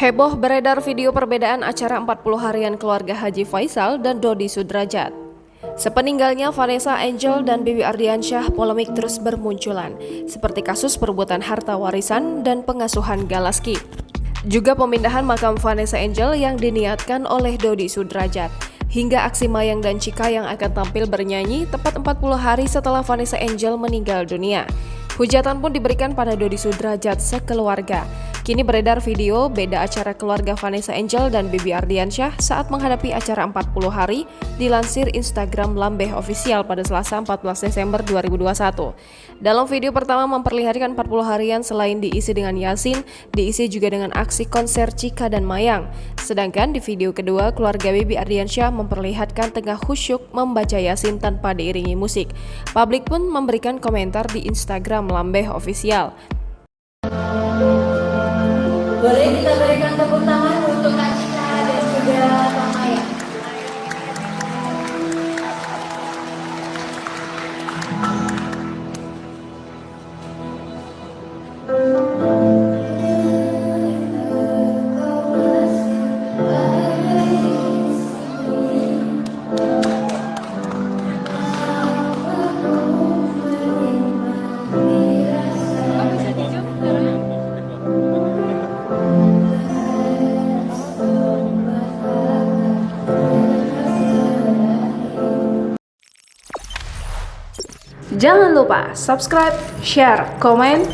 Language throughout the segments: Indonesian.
Heboh beredar video perbedaan acara 40 harian keluarga Haji Faisal dan Dodi Sudrajat. Sepeninggalnya Vanessa Angel dan Bibi Ardiansyah, polemik terus bermunculan, seperti kasus perebutan harta warisan dan pengasuhan Galaski. Juga pemindahan makam Vanessa Angel yang diniatkan oleh Dodi Sudrajat, hingga aksi Mayang dan Cika yang akan tampil bernyanyi tepat 40 hari setelah Vanessa Angel meninggal dunia. Hujatan pun diberikan pada Dodi Sudrajat sekeluarga. Kini beredar video beda acara keluarga Vanessa Angel dan Bibi Ardiansyah saat menghadapi acara 40 hari, dilansir Instagram Lambeh Official pada Selasa 14 Desember 2021. Dalam video pertama memperlihatkan 40 harian selain diisi dengan Yasin, diisi juga dengan aksi konser Cika dan Mayang. Sedangkan di video kedua, keluarga Bibi Ardiansyah memperlihatkan tengah khusyuk membaca Yasin tanpa diiringi musik. Publik pun memberikan komentar di Instagram Lambeh Official. Boleh kita berikan tepuk tangan untuk Kak Cika dan juga Kak Maya. Jangan lupa subscribe, share, komen,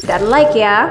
dan like ya!